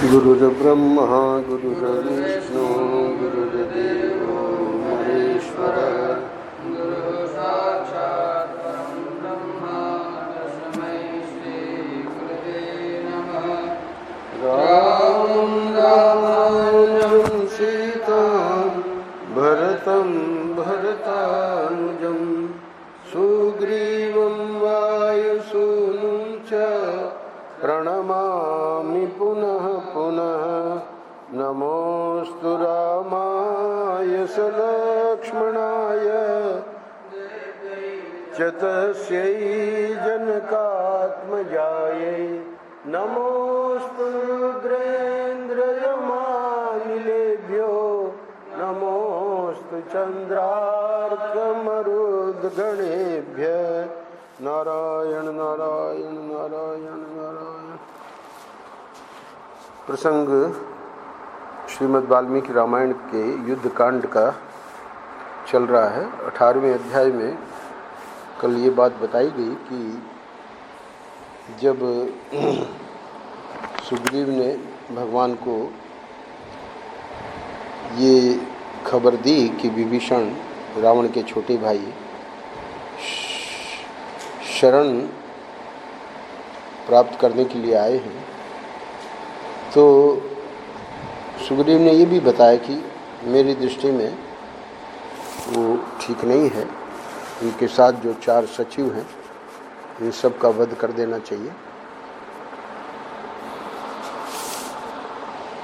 गुरुर्ब्रह्मा गुरुर्विष्णु गुरुर्देवो महेश्वर गुरु साक्षात् परं ब्रह्म तस्मै श्री गुरवे नमः। रामं रामानुजं सीतां भरतं भरतानुजं सुग्रीवं वायुसूनुं च प्रणमामि पुनः पुनः। नमोऽस्तु रामाय सलक्ष्मणाय च तस्यै जनकात्मजायै। नमोऽस्तु रुद्रेन्द्रयमानिलेभ्यो नमोऽस्तु चन्द्रार्कमरुद्गणेभ्यः। नारायण नारायण नारायण नारायण। प्रसंग श्रीमद् वाल्मीकि रामायण के युद्ध कांड का चल रहा है। 18वें अध्याय में कल ये बात बताई गई कि जब सुग्रीव ने भगवान को ये खबर दी कि विभीषण रावण के छोटे भाई शरण प्राप्त करने के लिए आए हैं, तो सुग्रीव ने ये भी बताया कि मेरी दृष्टि में वो ठीक नहीं है। उनके साथ जो 4 सचिव हैं इन सब का वध कर देना चाहिए।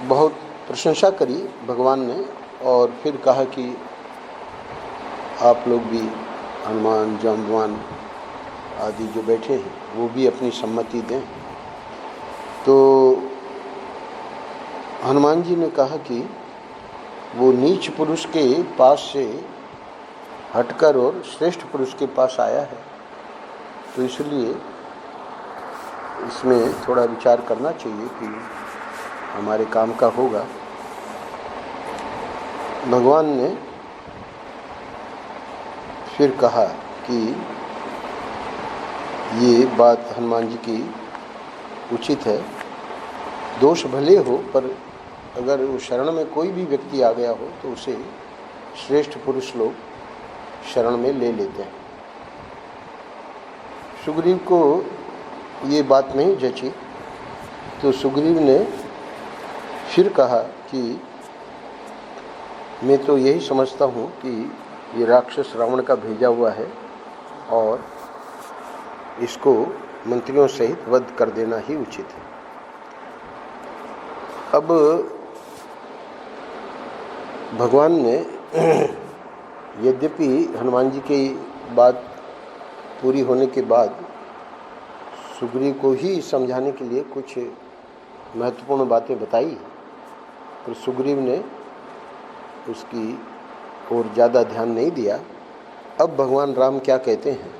बहुत प्रशंसा करी भगवान ने और फिर कहा कि आप लोग भी, हनुमान जाम्बवान आदि जो बैठे हैं, वो भी अपनी सम्मति दें। तो हनुमान जी ने कहा कि वो नीच पुरुष के पास से हटकर और श्रेष्ठ पुरुष के पास आया है, तो इसलिए इसमें थोड़ा विचार करना चाहिए कि हमारे काम का होगा। भगवान ने फिर कहा कि ये बात हनुमान जी की उचित है, दोष भले हो पर अगर वो शरण में कोई भी व्यक्ति आ गया हो तो उसे श्रेष्ठ पुरुष लोग शरण में ले लेते हैं। सुग्रीव को ये बात नहीं जची, तो सुग्रीव ने फिर कहा कि मैं तो यही समझता हूँ कि ये राक्षस रावण का भेजा हुआ है और इसको मंत्रियों सहित वध कर देना ही उचित है। अब भगवान ने यद्यपि हनुमान जी की बात पूरी होने के बाद सुग्रीव को ही समझाने के लिए कुछ महत्वपूर्ण बातें बताई, पर सुग्रीव ने उसकी ओर ज़्यादा ध्यान नहीं दिया। अब भगवान राम क्या कहते हैं?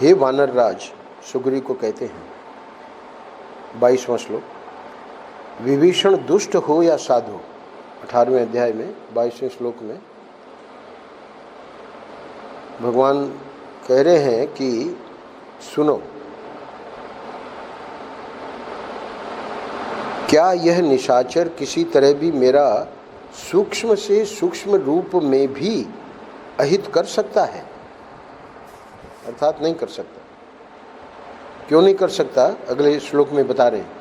हे वानर राज, सुग्रीव को कहते हैं। 22वां श्लोक। विभीषण दुष्ट हो या साधु, 18वें अध्याय में 22वें श्लोक में भगवान कह रहे हैं कि सुनो, क्या यह निशाचर किसी तरह भी मेरा सूक्ष्म से सूक्ष्म रूप में भी अहित कर सकता है? अर्थात नहीं कर सकता। क्यों नहीं कर सकता? अगले श्लोक में बता रहे हैं।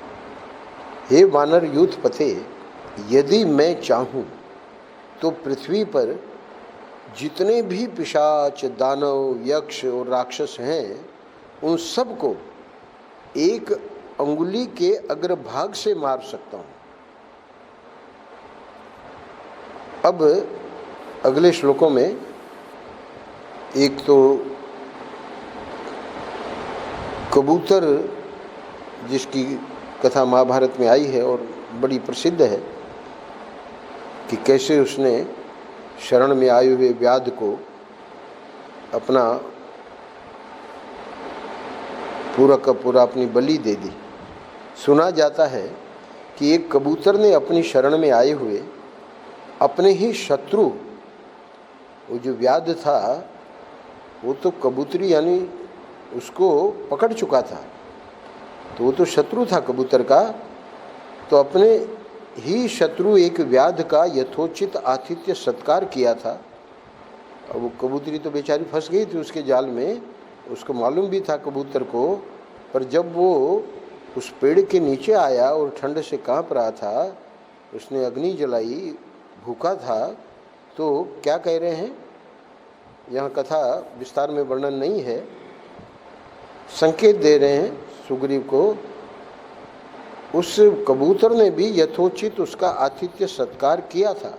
हे वानर यूथ पते, यदि मैं चाहूँ तो पृथ्वी पर जितने भी पिशाच, दानव, यक्ष और राक्षस हैं, उन सब को एक अंगुली के अग्रभाग से मार सकता हूँ। अब अगले श्लोकों में एक तो कबूतर, जिसकी कथा महाभारत में आई है और बड़ी प्रसिद्ध है कि कैसे उसने शरण में आए हुए व्याध को अपना पूरा का पूरा अपनी बलि दे दी। सुना जाता है कि एक कबूतर ने अपनी शरण में आए हुए अपने ही शत्रु, वो जो व्याध था वो तो कबूतरी यानी उसको पकड़ चुका था, तो वो तो शत्रु था कबूतर का, तो अपने ही शत्रु एक व्याध का यथोचित आतिथ्य सत्कार किया था। अब वो कबूतरी तो बेचारी फंस गई थी उसके जाल में, उसको मालूम भी था कबूतर को, पर जब वो उस पेड़ के नीचे आया और ठंड से कांप रहा था, उसने अग्नि जलाई, भूखा था, तो क्या कह रहे हैं, यहाँ कथा विस्तार में वर्णन नहीं है, संकेत दे रहे हैं सुग्रीव को, उस कबूतर ने भी यथोचित उसका आतिथ्य सत्कार किया था।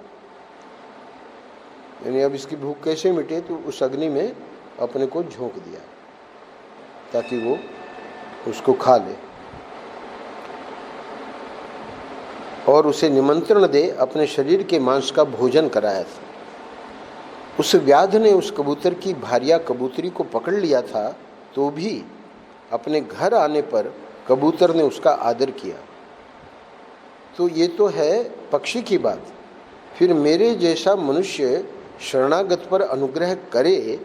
यानी अब इसकी भूख कैसे मिटे, तो उस अग्नि में अपने को झोंक दिया ताकि वो उसको खा ले और उसे निमंत्रण दे, अपने शरीर के मांस का भोजन कराया था। उस व्याध ने उस कबूतर की भारिया कबूतरी को पकड़ लिया था, तो भी अपने घर आने पर कबूतर ने उसका आदर किया। तो ये तो है पक्षी की बात। फिर मेरे जैसा मनुष्य शरणागत पर अनुग्रह करे,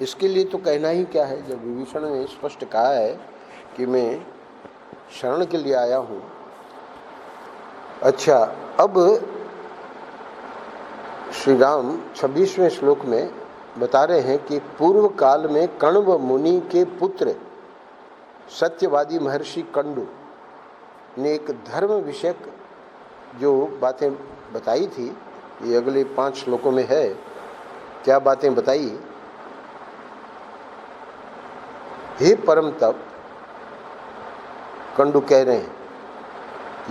इसके लिए तो कहना ही क्या है। जब विभीषण ने स्पष्ट कहा है कि मैं शरण के लिए आया हूँ। अच्छा, अब श्री राम 26वें श्लोक में बता रहे हैं कि पूर्व काल में कण्व मुनि के पुत्र सत्यवादी महर्षि कंडू ने एक धर्म विषयक जो बातें बताई थी, ये अगले 5 श्लोकों में है। क्या बातें बताई? हे परम तप, कंडू कह रहे हैं,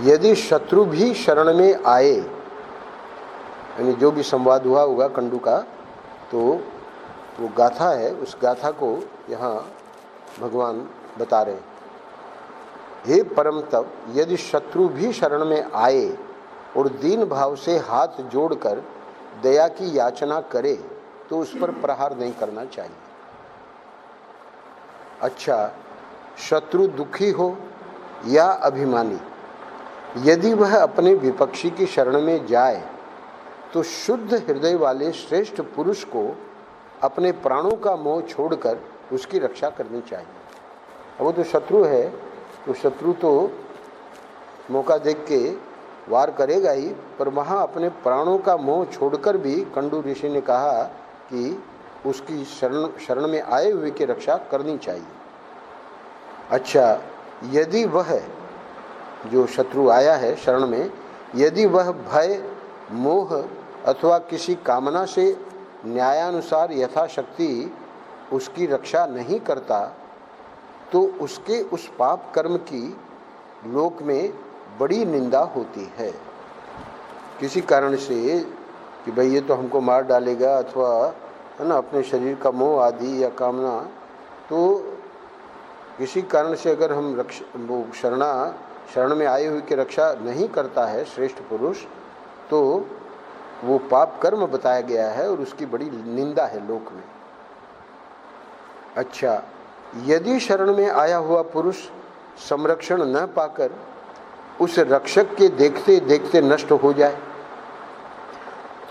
यदि शत्रु भी शरण में आए, यानी जो भी संवाद हुआ होगा कंडू का, तो वो गाथा है, उस गाथा को यहाँ भगवान बता रहे हैं। हे परम तप, यदि शत्रु भी शरण में आए और दीन भाव से हाथ जोड़कर दया की याचना करे, तो उस पर प्रहार नहीं करना चाहिए। अच्छा, शत्रु दुखी हो या अभिमानी, यदि वह अपने विपक्षी की शरण में जाए, तो शुद्ध हृदय वाले श्रेष्ठ पुरुष को अपने प्राणों का मोह छोड़कर उसकी रक्षा करनी चाहिए। अब वो तो शत्रु है, तो शत्रु तो मौका देख के वार करेगा ही, पर वहाँ अपने प्राणों का मोह छोड़कर भी कंडू ऋषि ने कहा कि उसकी शरण में आए हुए की रक्षा करनी चाहिए। अच्छा, यदि वह जो शत्रु आया है शरण में, यदि वह भय, मोह अथवा किसी कामना से न्यायानुसार यथाशक्ति उसकी रक्षा नहीं करता, तो उसके उस पाप कर्म की लोक में बड़ी निंदा होती है। किसी कारण से कि भाई ये तो हमको मार डालेगा, अथवा है ना अपने शरीर का मोह आदि या कामना, तो किसी कारण से अगर हम वो शरण में आए हुए की रक्षा नहीं करता है श्रेष्ठ पुरुष, तो वो पाप कर्म बताया गया है और उसकी बड़ी निंदा है लोक में। अच्छा, यदि शरण में आया हुआ पुरुष संरक्षण न पाकर उस रक्षक के देखते देखते नष्ट हो जाए,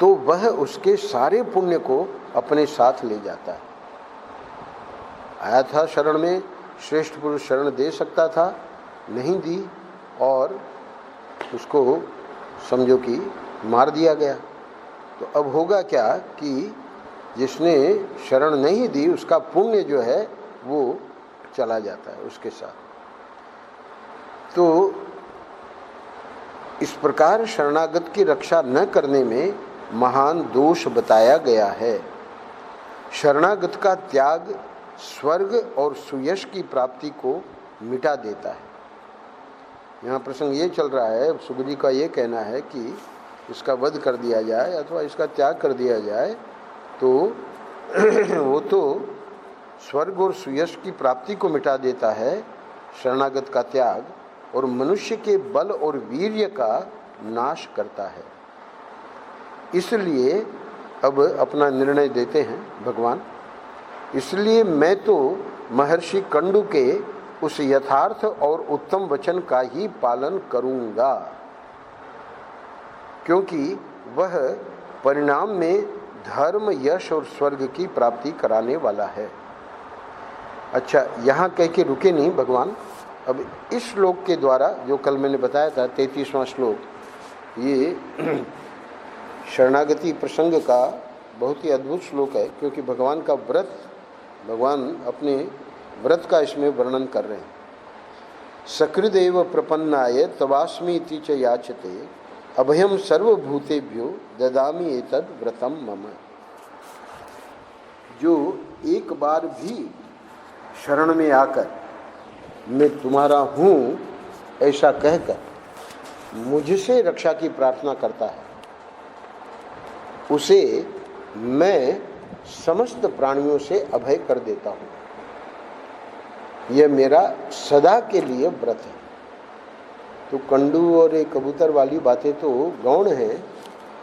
तो वह उसके सारे पुण्य को अपने साथ ले जाता है। आया था शरण में, श्रेष्ठ पुरुष शरण दे सकता था, नहीं दी और उसको समझो कि मार दिया गया, तो अब होगा क्या कि जिसने शरण नहीं दी उसका पुण्य जो है वो चला जाता है उसके साथ। तो इस प्रकार शरणागत की रक्षा न करने में महान दोष बताया गया है। शरणागत का त्याग स्वर्ग और सुयश की प्राप्ति को मिटा देता है। यहाँ प्रसंग ये चल रहा है, सुग्रीव का ये कहना है कि इसका वध कर दिया जाए अथवा इसका त्याग कर दिया जाए, तो वो तो स्वर्ग और सुयश की प्राप्ति को मिटा देता है शरणागत का त्याग, और मनुष्य के बल और वीर्य का नाश करता है। इसलिए अब अपना निर्णय देते हैं भगवान। इसलिए मैं तो महर्षि कंडू के उस यथार्थ और उत्तम वचन का ही पालन करूंगा, क्योंकि वह परिणाम में धर्म, यश और स्वर्ग की प्राप्ति कराने वाला है। अच्छा, यहाँ कह के रुके नहीं भगवान, अब इस श्लोक के द्वारा, जो कल मैंने बताया था 33वां श्लोक, ये शरणागति प्रसंग का बहुत ही अद्भुत श्लोक है, क्योंकि भगवान का व्रत, भगवान अपने व्रत का इसमें वर्णन कर रहे हैं। सकृदेव प्रपन्नाय तवास्मी इति च याचते अभयम सर्वभूतेभ्यो ददामि एतद् व्रतम मम। जो एक बार भी शरण में आकर मैं तुम्हारा हूँ ऐसा कहकर मुझसे रक्षा की प्रार्थना करता है, उसे मैं समस्त प्राणियों से अभय कर देता हूँ। यह मेरा सदा के लिए व्रत है। तो कंडू और एक कबूतर वाली बातें तो गौण हैं,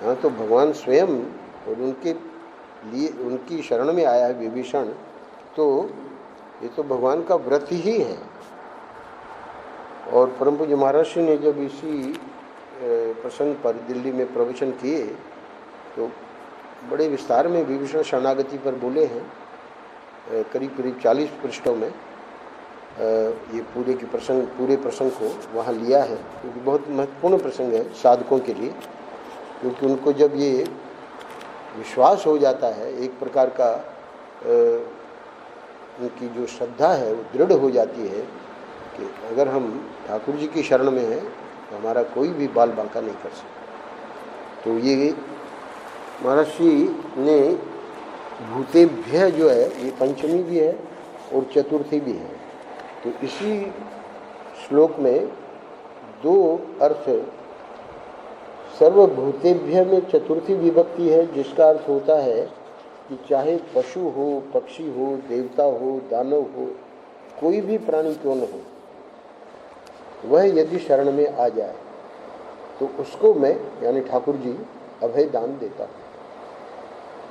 हाँ, तो भगवान स्वयं और उनके लिए, उनकी शरण में आया है विभीषण, तो ये तो भगवान का व्रत ही है। और परम पूज्य महाराज ने जब इसी प्रसंग पर दिल्ली में प्रवचन किए तो बड़े विस्तार में विभीषण शरणागति पर बोले हैं, करीब करीब 40 पृष्ठों में ये पूरे प्रसंग को वहाँ लिया है, क्योंकि बहुत महत्वपूर्ण प्रसंग है साधकों के लिए। क्योंकि उनको जब ये विश्वास हो जाता है, एक प्रकार का उनकी जो श्रद्धा है वो दृढ़ हो जाती है कि अगर हम ठाकुर जी की शरण में हैं तो हमारा कोई भी बाल बांका नहीं कर सकता। तो ये महर्षि ने भूतेभ्य जो है ये पंचमी भी है और चतुर्थी भी है। तो इसी श्लोक में दो अर्थ, सर्वभूतेभ्य में चतुर्थी विभक्ति है, जिसका अर्थ होता है कि चाहे पशु हो, पक्षी हो, देवता हो, दानव हो, कोई भी प्राणी क्यों न हो, वह यदि शरण में आ जाए तो उसको मैं यानी ठाकुर जी अभय दान देता हूँ।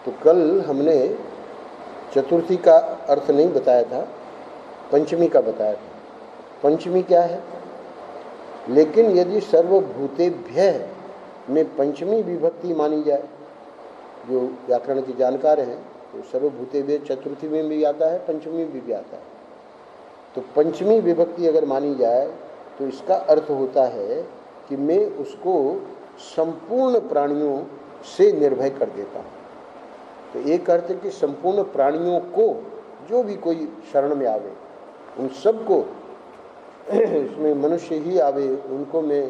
तो कल हमने चतुर्थी का अर्थ नहीं बताया था, पंचमी का बताया था। पंचमी क्या है? लेकिन यदि सर्वभूतेभ्य में पंचमी विभक्ति मानी जाए, जो व्याकरण के जानकार हैं तो सर्वभूतेभ्य चतुर्थी में भी आता है, पंचमी में भी आता है। तो पंचमी विभक्ति अगर मानी जाए तो इसका अर्थ होता है कि मैं उसको संपूर्ण प्राणियों से निर्भय कर देता हूँ। तो एक अर्थ है कि संपूर्ण प्राणियों को, जो भी कोई शरण में आवे, उन सबको, इसमें मनुष्य ही आवे उनको मैं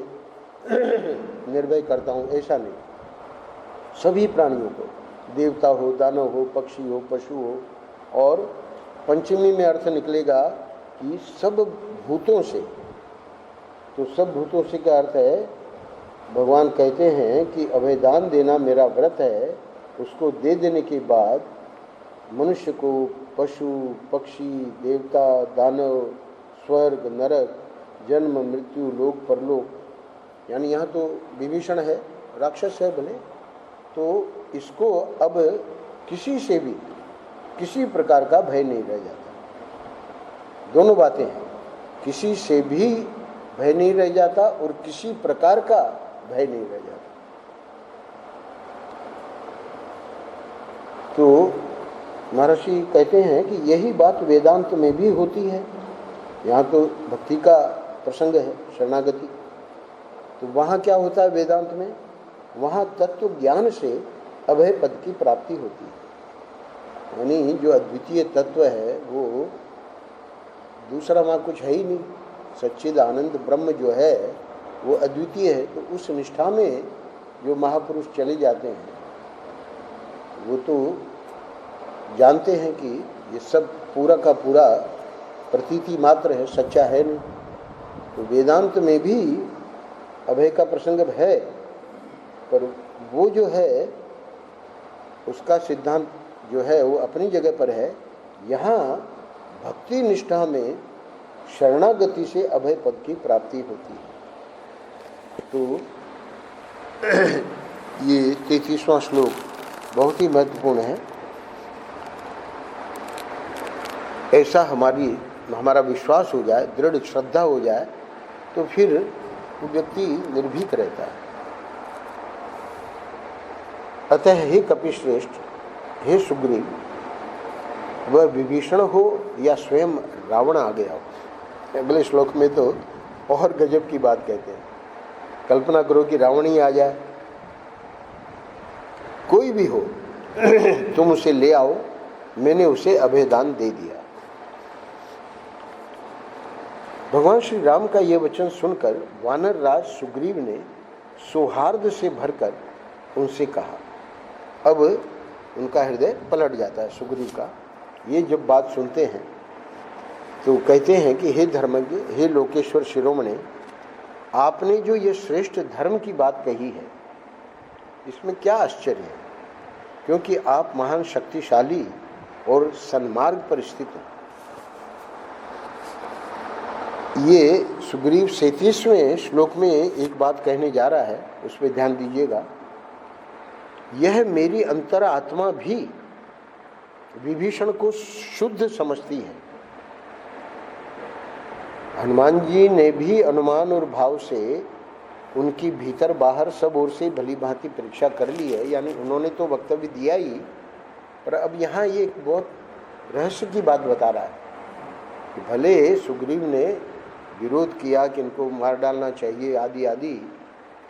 निर्भय करता हूँ, ऐसा नहीं, सभी प्राणियों को, देवता हो, दानव हो, पक्षी हो, पशु हो। और पंचमी में अर्थ निकलेगा कि सब भूतों से। तो सब भूतों से का अर्थ है, भगवान कहते हैं कि अभयदान देना मेरा व्रत है, उसको दे देने के बाद मनुष्य को पशु, पक्षी, देवता, दानव, स्वर्ग, नरक, जन्म, मृत्यु, लोक, परलोक, यानी यहाँ तो विभीषण है, राक्षस है भले, तो इसको अब किसी से भी किसी प्रकार का भय नहीं रह जाता। दोनों बातें हैं, किसी से भी भय नहीं रह जाता और किसी प्रकार का भय नहीं रह जाता। तो महर्षि कहते हैं कि यही बात वेदांत में भी होती है। यहाँ तो भक्ति का प्रसंग है, शरणागति, तो वहाँ क्या होता है वेदांत में? वहाँ तत्व ज्ञान से अभय पद की प्राप्ति होती है। यानी जो अद्वितीय तत्व है वो दूसरा वहाँ कुछ है ही नहीं, सच्चिद आनंद ब्रह्म जो है वो अद्वितीय है। तो उस निष्ठा में जो महापुरुष चले जाते हैं वो तो जानते हैं कि ये सब पूरा का पूरा प्रतीति मात्र है, सच्चा है नहीं। तो वेदांत में भी अभय का प्रसंग है, पर वो जो है उसका सिद्धांत जो है वो अपनी जगह पर है। यहाँ भक्ति निष्ठा में शरणागति से अभय पद की प्राप्ति होती है। तो ये 33वां श्लोक बहुत ही महत्वपूर्ण है। ऐसा हमारा विश्वास हो जाए, दृढ़ श्रद्धा हो जाए, तो फिर वो व्यक्ति निर्भीक रहता है। अतः हे कपिश्रेष्ठ, हे सुग्रीव, वह विभीषण हो या स्वयं रावण आ गया हो, अगले श्लोक में तो और गजब की बात कहते हैं। कल्पना करो कि रावण ही आ जाए, कोई भी हो, तुम उसे ले आओ, मैंने उसे अभयदान दे दिया। भगवान श्री राम का यह वचन सुनकर वानर राज सुग्रीव ने सौहार्द से भरकर उनसे कहा। अब उनका हृदय पलट जाता है सुग्रीव का। ये जब बात सुनते हैं तो कहते हैं कि हे धर्मज्ञ, हे लोकेश्वर शिरोमणि, आपने जो ये श्रेष्ठ धर्म की बात कही है इसमें क्या आश्चर्य है, क्योंकि आप महान शक्तिशाली और सन्मार्ग पर स्थित हो। ये सुग्रीव 37वें श्लोक में एक बात कहने जा रहा है, उस पर ध्यान दीजिएगा। यह मेरी अंतरात्मा भी विभीषण को शुद्ध समझती है। हनुमान जी ने भी अनुमान और भाव से उनकी भीतर बाहर सब ओर से भली भांति परीक्षा कर ली है, यानी उन्होंने तो वक्तव्य दिया ही, पर अब यहाँ ये एक बहुत रहस्य की बात बता रहा है कि भले सुग्रीव ने विरोध किया कि इनको मार डालना चाहिए आदि आदि,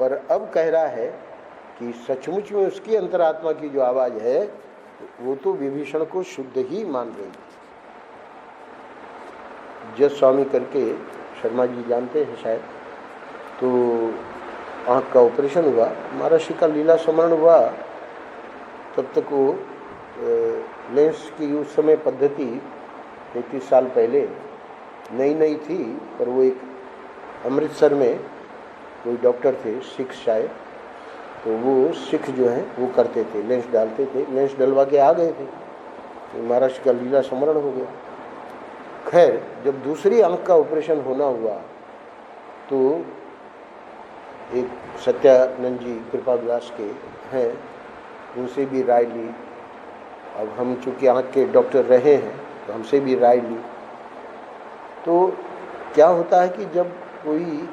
पर अब कह रहा है कि सचमुच में उसकी अंतरात्मा की जो आवाज़ है वो तो विभीषण को शुद्ध ही मान रही है। जस स्वामी करके शर्मा जी जानते हैं शायद, तो आँख का ऑपरेशन हुआ, महर्षि का लीला स्मरण हुआ, तब तक वो लेंस की उस समय पद्धति 33 साल पहले नई नई थी, पर वो एक अमृतसर में कोई डॉक्टर थे, सिख शायद, तो वो सिख जो हैं वो करते थे, लेंस डालते थे, लेंस डलवा के आ गए थे, तो महर्षि का लीला स्मरण हो गया। खैर, जब दूसरी आंख का ऑपरेशन होना हुआ तो एक सत्यानंद जी कृपा विलास के हैं, उनसे भी राय ली। अब हम चूँकि आँख के डॉक्टर रहे हैं तो हमसे भी राय ली। तो क्या होता है कि जब कोई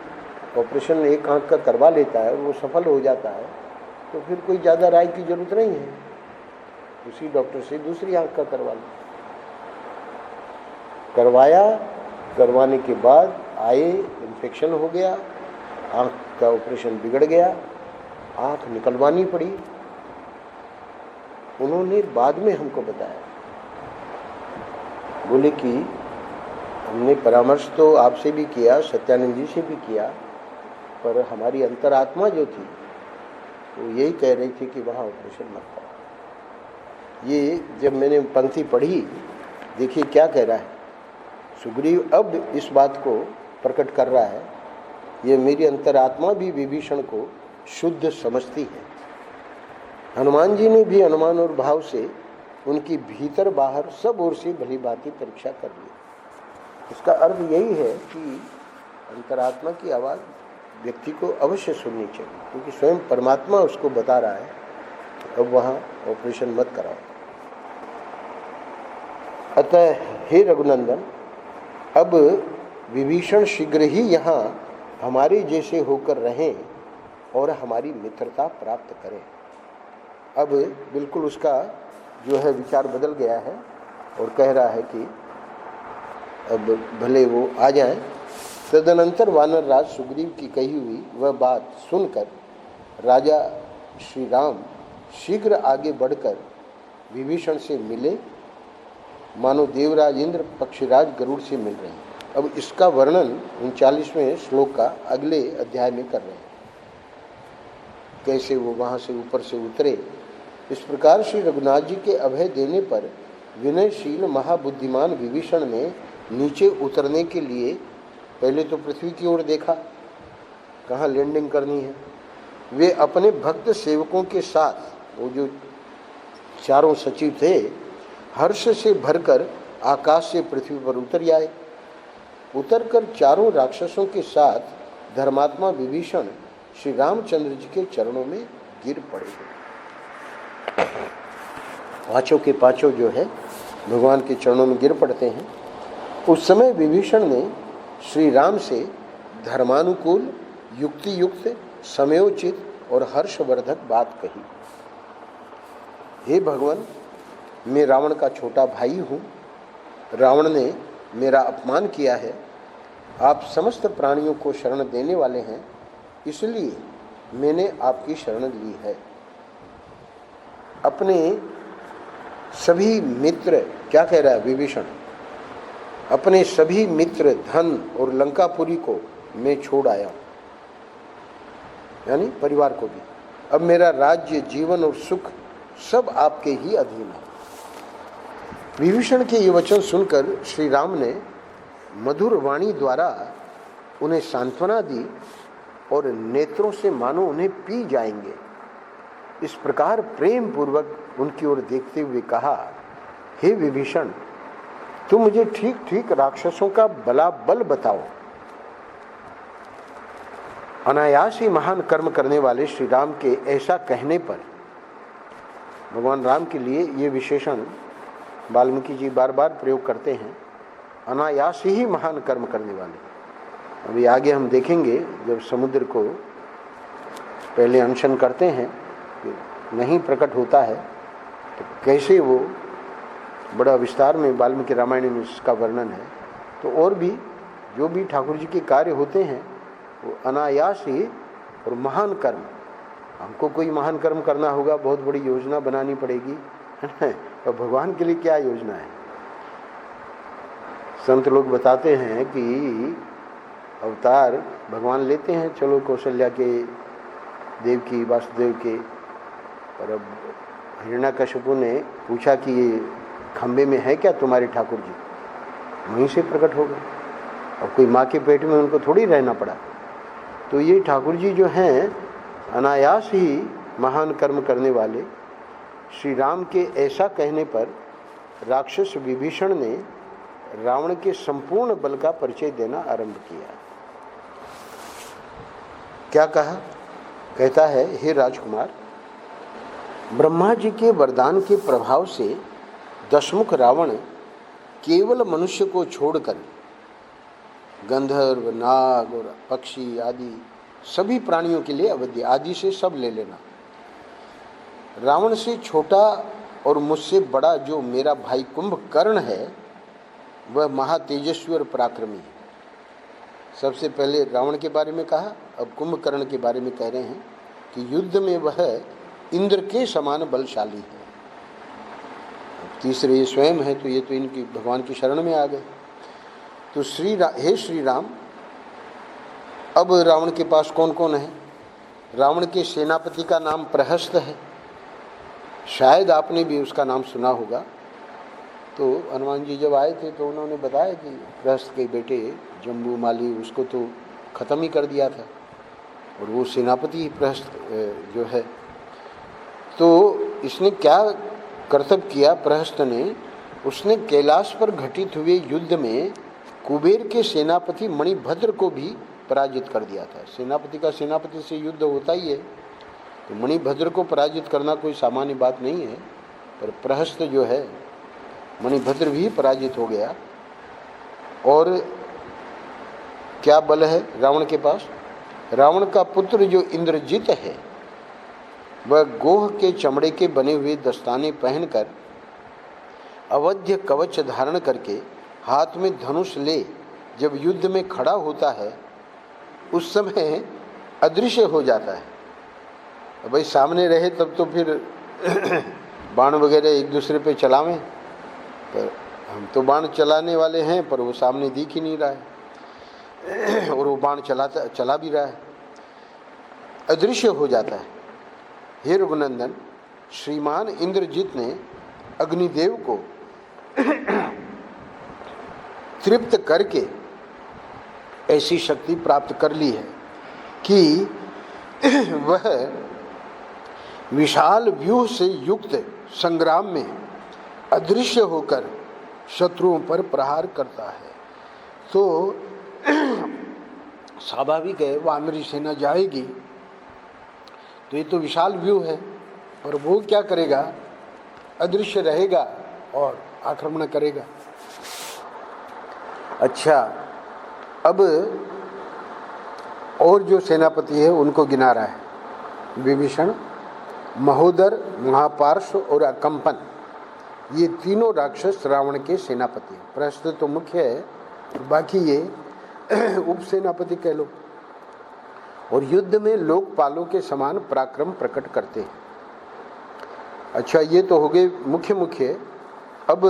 ऑपरेशन एक आँख का करवा लेता है और वो सफल हो जाता है तो फिर कोई ज़्यादा राय की ज़रूरत नहीं है, उसी डॉक्टर से दूसरी आँख का करवा लो। करवाया, करवाने के बाद आए, इन्फेक्शन हो गया, आँख का ऑपरेशन बिगड़ गया, आँख निकलवानी पड़ी। उन्होंने बाद में हमको बताया, बोले कि हमने परामर्श तो आपसे भी किया, सत्यानंद जी से भी किया, पर हमारी अंतरात्मा जो थी वो यही कह रही थी कि वहाँ ऑपरेशन मत करो। ये जब मैंने पंक्ति पढ़ी, देखिए क्या कह रहा है सुग्रीव, अब इस बात को प्रकट कर रहा है, ये मेरी अंतरात्मा भी विभीषण को शुद्ध समझती है। हनुमान जी ने भी अनुमान और भाव से उनकी भीतर बाहर सब ओर से भली भांति परीक्षा कर ली। इसका अर्थ यही है कि अंतरात्मा की आवाज़ व्यक्ति को अवश्य सुननी चाहिए, क्योंकि स्वयं परमात्मा उसको बता रहा है कि अब वहाँ ऑपरेशन मत कराओ। अतः हे रघुनंदन, अब विभीषण शीघ्र ही यहाँ हमारे जैसे होकर रहें और हमारी मित्रता प्राप्त करें। अब बिल्कुल उसका जो है विचार बदल गया है और कह रहा है कि अब भले वो आ जाएं। तदनंतर वानर राज सुग्रीव की कही हुई वह बात सुनकर राजा श्री राम शीघ्र आगे बढ़कर विभीषण से मिले, मानो देवराज इंद्र पक्षीराज गरुड़ से मिल रहे हैं। अब इसका वर्णन 39वें श्लोक का अगले अध्याय में कर रहे हैं, कैसे वो वहाँ से ऊपर से उतरे। इस प्रकार श्री रघुनाथ जी के अभय देने पर विनयशील महाबुद्धिमान विभीषण ने नीचे उतरने के लिए पहले तो पृथ्वी की ओर देखा, कहाँ लैंडिंग करनी है। वे अपने भक्त सेवकों के साथ, वो जो चारों सचिव थे, हर्ष से भरकर आकाश से पृथ्वी पर उतर आए। उतरकर चारों राक्षसों के साथ धर्मात्मा विभीषण श्री रामचंद्र जी के चरणों में गिर पड़े। पांचों के पांचों जो है भगवान के चरणों में गिर पड़ते हैं। उस समय विभीषण ने श्री राम से धर्मानुकूल, युक्ति युक्त, समयोचित और हर्षवर्धक बात कही। हे भगवान, मैं रावण का छोटा भाई हूँ। रावण ने मेरा अपमान किया है, आप समस्त प्राणियों को शरण देने वाले हैं, इसलिए मैंने आपकी शरण ली है। अपने सभी मित्र, क्या कह रहा है विभीषण, अपने सभी मित्र, धन और लंकापुरी को मैं छोड़ आया हूं, यानी परिवार को भी। अब मेरा राज्य, जीवन और सुख सब आपके ही अधीन है। विभीषण के ये वचन सुनकर श्री राम ने मधुर वाणी द्वारा उन्हें सांत्वना दी और नेत्रों से मानो उन्हें पी जाएंगे इस प्रकार प्रेम पूर्वक उनकी ओर देखते हुए कहा, हे विभीषण, तुम मुझे ठीक ठीक राक्षसों का बलाबल बताओ। अनायास ही महान कर्म करने वाले श्री राम के ऐसा कहने पर भगवान राम के लिए ये विशेषण वाल्मीकि जी बार बार प्रयोग करते हैं, अनायास ही महान कर्म करने वाले। अभी आगे हम देखेंगे, जब समुद्र को पहले अनशन करते हैं, नहीं प्रकट होता है, तो कैसे वो बड़ा विस्तार में वाल्मीकि रामायण में इसका वर्णन है। तो और भी जो भी ठाकुर जी के कार्य होते हैं वो अनायास ही और महान कर्म। हमको कोई महान कर्म करना होगा, बहुत बड़ी योजना बनानी पड़ेगी, है ना। तो भगवान के लिए क्या योजना है? संत लोग बताते हैं कि अवतार भगवान लेते हैं, चलो कौशल्या के, देवकी, वासुदेव के। और अब हिरण्याकश्यपु ने पूछा कि ये खंबे में है क्या तुम्हारे ठाकुर जी? वहीं से प्रकट हो गए। अब कोई माँ के पेट में उनको थोड़ी रहना पड़ा। तो ये ठाकुर जी जो हैं अनायास ही महान कर्म करने वाले। श्री राम के ऐसा कहने पर राक्षस विभीषण ने रावण के संपूर्ण बल का परिचय देना आरंभ किया। क्या कहा? कहता है, हे राजकुमार, ब्रह्मा जी के वरदान के प्रभाव से दशमुख रावण केवल मनुष्य को छोड़कर गंधर्व, नाग और पक्षी आदि सभी प्राणियों के लिए अवध्य, आदि से सब ले लेना। रावण से छोटा और मुझसे बड़ा जो मेरा भाई कुंभकर्ण है, वह महातेजस्वी और पराक्रमी है। सबसे पहले रावण के बारे में कहा, अब कुंभकर्ण के बारे में कह रहे हैं कि युद्ध में वह इंद्र के समान बलशाली है। तीसरे ये स्वयं है, तो ये तो इनकी भगवान की शरण में आ गए। तो हे श्री राम, अब रावण के पास कौन कौन है? रावण के सेनापति का नाम प्रहस्त है, शायद आपने भी उसका नाम सुना होगा। तो हनुमान जी जब आए थे तो उन्होंने बताया कि प्रहस्त के बेटे जम्बूमाली, उसको तो ख़त्म ही कर दिया था, और वो सेनापति प्रहस्त जो है। तो इसने क्या कर्तव्य किया प्रहस्त ने? उसने कैलाश पर घटित हुए युद्ध में कुबेर के सेनापति मणिभद्र को भी पराजित कर दिया था। सेनापति का सेनापति से युद्ध होता ही है, तो मणिभद्र को पराजित करना कोई सामान्य बात नहीं है। पर प्रहस्त जो है, मणिभद्र भी पराजित हो गया। और क्या बल है रावण के पास? रावण का पुत्र जो इंद्रजित है, वह गोह के चमड़े के बने हुए दस्ताने पहनकर, अवध्य कवच धारण करके, हाथ में धनुष ले जब युद्ध में खड़ा होता है, उस समय अदृश्य हो जाता है। भाई सामने रहे तब तो फिर बाण वगैरह एक दूसरे पे चलावें, पर हम तो बाण चलाने वाले हैं, पर वो सामने दिख ही नहीं रहा है, और वो बाण चला भी रहा है, अदृश्य हो जाता है। हे रघुनंदन, श्रीमान इंद्रजित ने अग्निदेव को तृप्त करके ऐसी शक्ति प्राप्त कर ली है कि वह विशाल व्यूह से युक्त संग्राम में अदृश्य होकर शत्रुओं पर प्रहार करता है। तो स्वाभाविक है, वानरी सेना जाएगी तो ये तो विशाल व्यू है, और वो क्या करेगा? अदृश्य रहेगा और आक्रमण करेगा। अच्छा, अब और जो सेनापति है उनको गिना रहा है विभीषण। महोदर, महापार्श्व और अकंपन, ये तीनों राक्षस रावण के सेनापति हैं। प्रहस्त तो मुख्य है, बाकी ये उपसेनापति कह लो, और युद्ध में लोकपालों के समान पराक्रम प्रकट करते हैं। अच्छा, ये तो हो गए मुख्य। अब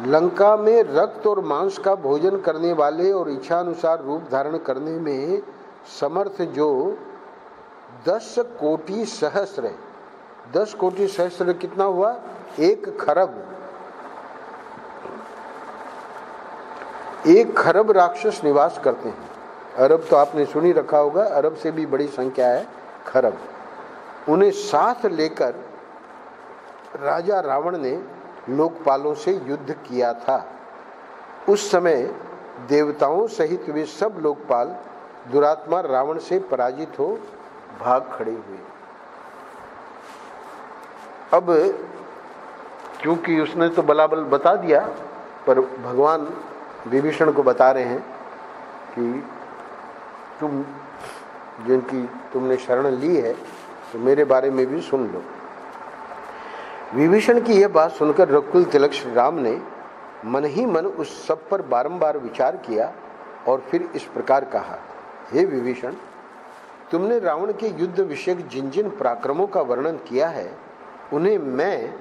लंका में रक्त और मांस का भोजन करने वाले और इच्छानुसार रूप धारण करने में समर्थ जो 10 कोटि सहस्र, 10 कोटि सहस्र कितना हुआ? 1 खरब, 1 खरब राक्षस निवास करते हैं। अरब तो आपने सुनी रखा होगा, अरब से भी बड़ी संख्या है खरब। उन्हें साथ लेकर राजा रावण ने लोकपालों से युद्ध किया था। उस समय देवताओं सहित वे सब लोकपाल दुरात्मा रावण से पराजित हो भाग खड़े हुए। अब क्योंकि उसने तो बलाबल बता दिया, पर भगवान विभीषण को बता रहे हैं कि तुम जिनकी तुमने शरण ली है तो मेरे बारे में भी सुन लो। विभीषण की यह बात सुनकर रघुकुल तिलक श्री राम ने मन ही मन उस सब पर बारंबार विचार किया और फिर इस प्रकार कहा, हे विभीषण, तुमने रावण के युद्ध विषयक जिन जिन पराक्रमों का वर्णन किया है उन्हें मैं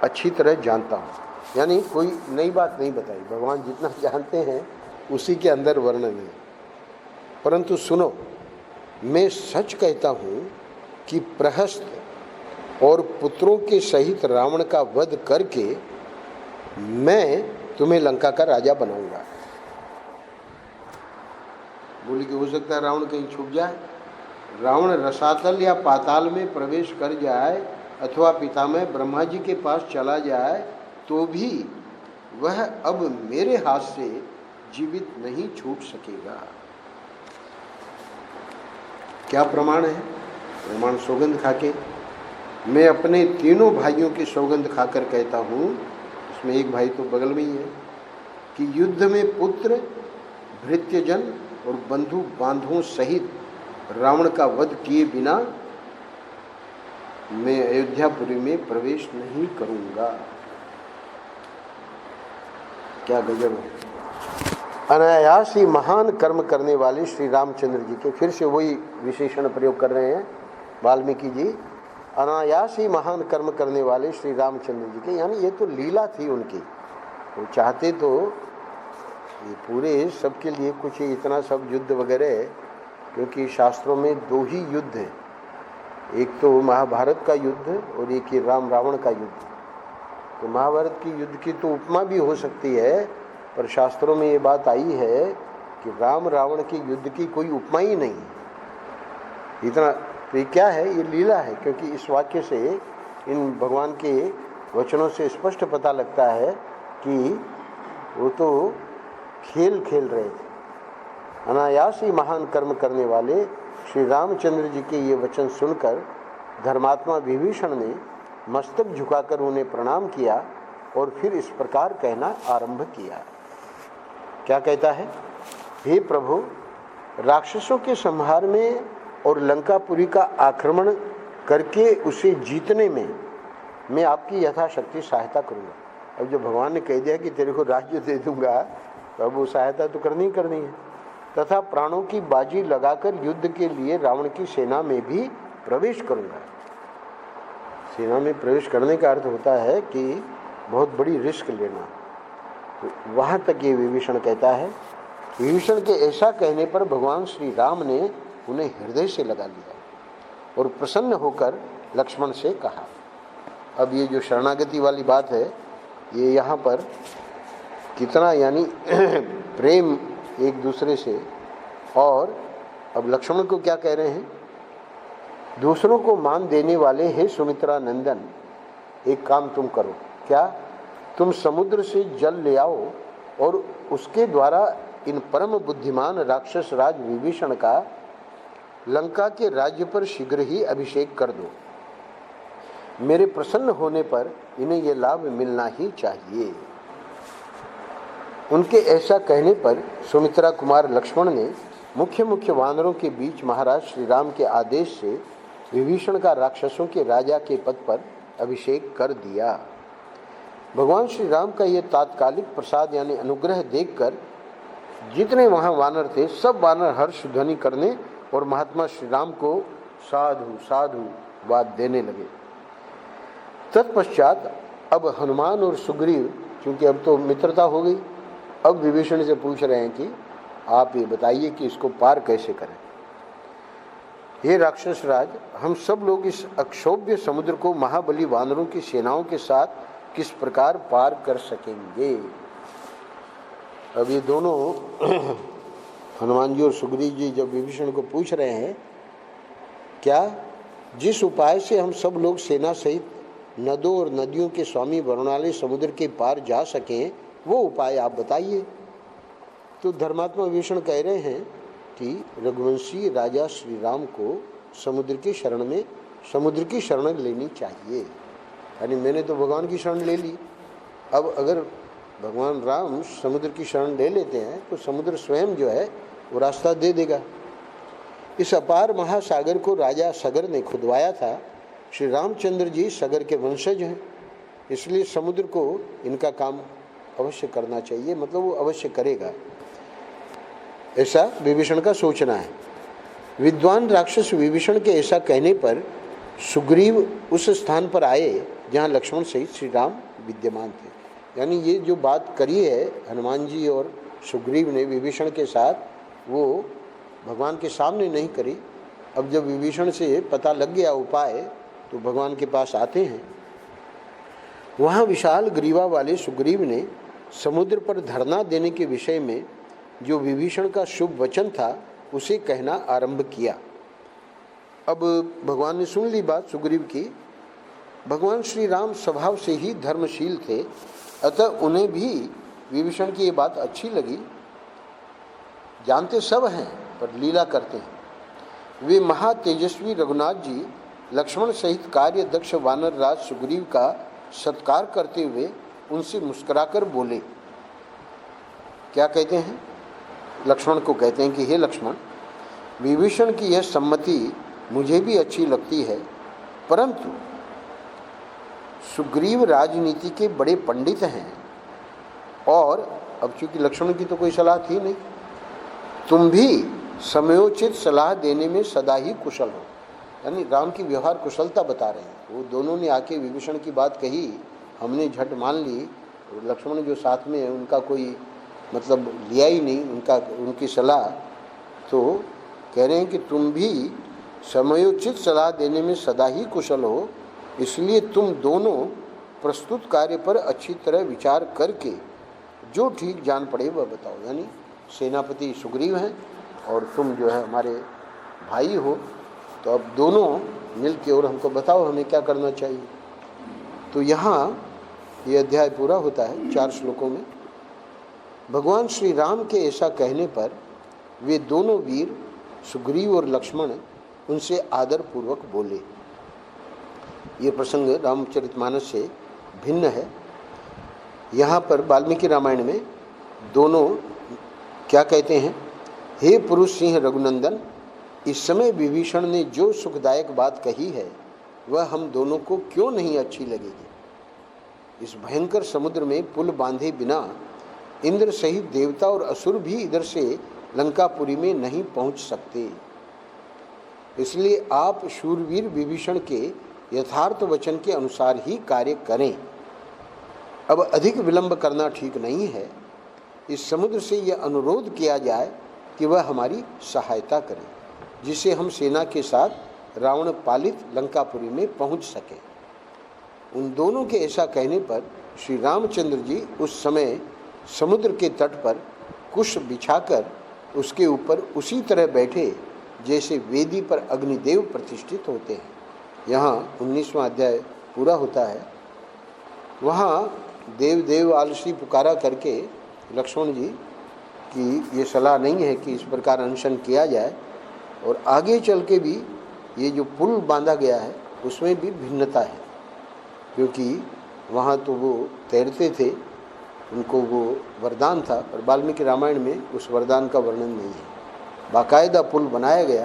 अच्छी तरह जानता हूँ। यानी कोई नई बात नहीं बताई, भगवान जितना जानते हैं उसी के अंदर वर्णन है। परंतु सुनो, मैं सच कहता हूँ कि प्रहस्त और पुत्रों के सहित रावण का वध करके मैं तुम्हें लंका का राजा बनाऊंगा। बोली कि हो सकता है रावण कहीं छुप जाए, रावण रसातल या पाताल में प्रवेश कर जाए अथवा पितामह ब्रह्मा जी के पास चला जाए तो भी वह अब मेरे हाथ से जीवित नहीं छूट सकेगा। क्या प्रमाण है? प्रमाण सौगंध खाके, मैं अपने तीनों भाइयों की सौगंध खाकर कहता हूँ, उसमें एक भाई तो बगल में ही है, कि युद्ध में पुत्र, भृत्यजन और बंधु बांधवों सहित रावण का वध किए बिना मैं अयोध्यापुरी में प्रवेश नहीं करूंगा। क्या गजब है! अनायास ही महान कर्म करने वाले श्री रामचंद्र जी के, फिर से वही विशेषण प्रयोग कर रहे हैं वाल्मीकि जी, अनायास ही महान कर्म करने वाले श्री रामचंद्र जी के, यानी ये तो लीला थी उनकी। वो चाहते तो ये पूरे सबके लिए कुछ इतना सब युद्ध वगैरह, क्योंकि शास्त्रों में 2 ही युद्ध हैं, एक तो महाभारत का युद्ध और एक ही राम रावण का युद्ध। तो महाभारत की युद्ध की तो उपमा भी हो सकती है, पर शास्त्रों में ये बात आई है कि राम रावण के युद्ध की कोई उपमा ही नहीं है। इतना तो ये क्या है? ये लीला है, क्योंकि इस वाक्य से, इन भगवान के वचनों से स्पष्ट पता लगता है कि वो तो खेल खेल रहे थे। अनायास ही महान कर्म करने वाले श्री रामचंद्र जी के ये वचन सुनकर धर्मात्मा विभीषण ने मस्तक झुकाकर उन्हें प्रणाम किया और फिर इस प्रकार कहना आरंभ किया। क्या कहता है? हे प्रभु, राक्षसों के संहार में और लंकापुरी का आक्रमण करके उसे जीतने में मैं आपकी यथाशक्ति सहायता करूंगा। अब जो भगवान ने कह दिया कि तेरे को राज्य दे दूंगा, तो अब वो सहायता तो करनी ही करनी है। तथा प्राणों की बाजी लगाकर युद्ध के लिए रावण की सेना में भी प्रवेश करूंगा। सेना में प्रवेश करने का अर्थ होता है कि बहुत बड़ी रिस्क लेना। तो वहाँ तक ये विभीषण कहता है। विभीषण के ऐसा कहने पर भगवान श्री राम ने उन्हें हृदय से लगा लिया और प्रसन्न होकर लक्ष्मण से कहा। अब ये जो शरणागति वाली बात है, ये यहाँ पर कितना यानी प्रेम एक दूसरे से। और अब लक्ष्मण को क्या कह रहे हैं? दूसरों को मान देने वाले हे सुमित्रा नंदन, एक काम तुम करो। क्या? तुम समुद्र से जल ले आओ और उसके द्वारा इन परम बुद्धिमान राक्षस राज विभीषण का लंका के राज्य पर शीघ्र ही अभिषेक कर दो। मेरे प्रसन्न होने पर इन्हें यह लाभ मिलना ही चाहिए। उनके ऐसा कहने पर सुमित्रा कुमार लक्ष्मण ने मुख्य मुख्य वानरों के बीच महाराज श्री राम के आदेश से विभीषण का राक्षसों के राजा के पद पर अभिषेक कर दिया। भगवान श्री राम का यह तात्कालिक प्रसाद यानी अनुग्रह देखकर जितने वहाँ वानर थे सब वानर हर्ष ध्वनि करने और महात्मा श्री राम को साधु साधु बात देने लगे। तत्पश्चात अब हनुमान और सुग्रीव, क्योंकि अब तो मित्रता हो गई, अब विभीषण से पूछ रहे हैं कि आप ये बताइए कि इसको पार कैसे करें। हे राक्षस राज, हम सब लोग इस अक्षोभ्य समुद्र को महाबली वानरों की सेनाओं के साथ किस प्रकार पार कर सकेंगे। अब ये दोनों हनुमान जी और सुग्रीव जी जब विभीषण को पूछ रहे हैं, क्या जिस उपाय से हम सब लोग सेना सहित नदों और नदियों के स्वामी वरुणालय समुद्र के पार जा सकें, वो उपाय आप बताइए। तो धर्मात्मा विभीषण कह रहे हैं कि रघुवंशी राजा श्री राम को समुद्र की शरण लेनी चाहिए। यानी मैंने तो भगवान की शरण ले ली, अब अगर भगवान राम समुद्र की शरण ले लेते हैं तो समुद्र स्वयं जो है वो रास्ता दे देगा। इस अपार महासागर को राजा सगर ने खुदवाया था। श्री रामचंद्र जी सगर के वंशज हैं, इसलिए समुद्र को इनका काम अवश्य करना चाहिए, मतलब वो अवश्य करेगा, ऐसा विभीषण का सोचना है। विद्वान राक्षस विभीषण के ऐसा कहने पर सुग्रीव उस स्थान पर आए जहाँ लक्ष्मण सहित श्री राम विद्यमान थे। यानी ये जो बात करी है हनुमान जी और सुग्रीव ने विभीषण के साथ, वो भगवान के सामने नहीं करी। अब जब विभीषण से पता लग गया उपाय तो भगवान के पास आते हैं। वहाँ विशाल ग्रीवा वाले सुग्रीव ने समुद्र पर धरना देने के विषय में जो विभीषण का शुभ वचन था उसे कहना आरंभ किया। अब भगवान ने सुन ली बात सुग्रीव की। भगवान श्री राम स्वभाव से ही धर्मशील थे, अतः उन्हें भी विभीषण की ये बात अच्छी लगी। जानते सब हैं पर लीला करते हैं। वे महातेजस्वी रघुनाथ जी लक्ष्मण सहित कार्य दक्ष वानर राज सुग्रीव का सत्कार करते हुए उनसे मुस्कुराकर बोले। क्या कहते हैं? लक्ष्मण को कहते हैं कि हे लक्ष्मण, विभीषण की यह सम्मति मुझे भी अच्छी लगती है, परंतु सुग्रीव राजनीति के बड़े पंडित हैं और अब चूंकि लक्ष्मण की तो कोई सलाह थी नहीं, तुम भी समयोचित सलाह देने में सदा ही कुशल हो। यानी राम की व्यवहार कुशलता बता रहे हैं। वो दोनों ने आके विभीषण की बात कही, हमने झट मान ली, लक्ष्मण जो साथ में है उनका कोई मतलब लिया ही नहीं उनकी सलाह। तो कह रहे हैं कि तुम भी समयोचित सलाह देने में सदा ही कुशल हो, इसलिए तुम दोनों प्रस्तुत कार्य पर अच्छी तरह विचार करके जो ठीक जान पड़े वह बताओ। यानी सेनापति सुग्रीव हैं और तुम जो है हमारे भाई हो, तो अब दोनों मिल के और हमको बताओ हमें क्या करना चाहिए। तो यहाँ ये अध्याय पूरा होता है 4 श्लोकों में। भगवान श्री राम के ऐसा कहने पर वे दोनों वीर सुग्रीव और लक्ष्मण उनसे आदरपूर्वक बोले। ये प्रसंग रामचरितमानस से भिन्न है। यहाँ पर वाल्मीकि रामायण में दोनों क्या कहते हैं? हे पुरुष सिंह रघुनंदन, इस समय विभीषण ने जो सुखदायक बात कही है वह हम दोनों को क्यों नहीं अच्छी लगेगी। इस भयंकर समुद्र में पुल बांधे बिना इंद्र सहित देवता और असुर भी इधर से लंकापुरी में नहीं पहुंच सकते। इसलिए आप शूरवीर विभीषण के यथार्थ वचन के अनुसार ही कार्य करें। अब अधिक विलंब करना ठीक नहीं है। इस समुद्र से यह अनुरोध किया जाए कि वह हमारी सहायता करे, जिससे हम सेना के साथ रावण पालित लंकापुरी में पहुंच सकें। उन दोनों के ऐसा कहने पर श्री रामचंद्र जी उस समय समुद्र के तट पर कुश बिछाकर उसके ऊपर उसी तरह बैठे जैसे वेदी पर अग्निदेव प्रतिष्ठित होते हैं। यहाँ 19वां अध्याय पूरा होता है। वहाँ देव देव आलसी पुकारा करके लक्ष्मण जी की ये सलाह नहीं है कि इस प्रकार अनशन किया जाए, और आगे चल के भी ये जो पुल बांधा गया है उसमें भी भिन्नता है, क्योंकि वहाँ तो वो तैरते थे, उनको वो वरदान था, पर वाल्मीकि रामायण में उस वरदान का वर्णन नहीं है। बाकायदा पुल बनाया गया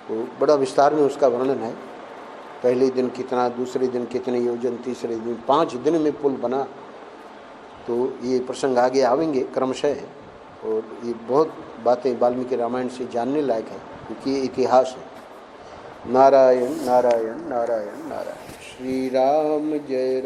तो बड़ा विस्तार में उसका वर्णन है। पहले दिन कितना, दूसरे दिन कितने योजन, तीसरे दिन 5 दिन में पुल बना। तो ये प्रसंग आगे आवेंगे क्रमशः। और ये बहुत बातें वाल्मीकि रामायण से जानने लायक है, क्योंकि ये इतिहास है। नारायण नारायण नारायण नारायण। श्री राम जय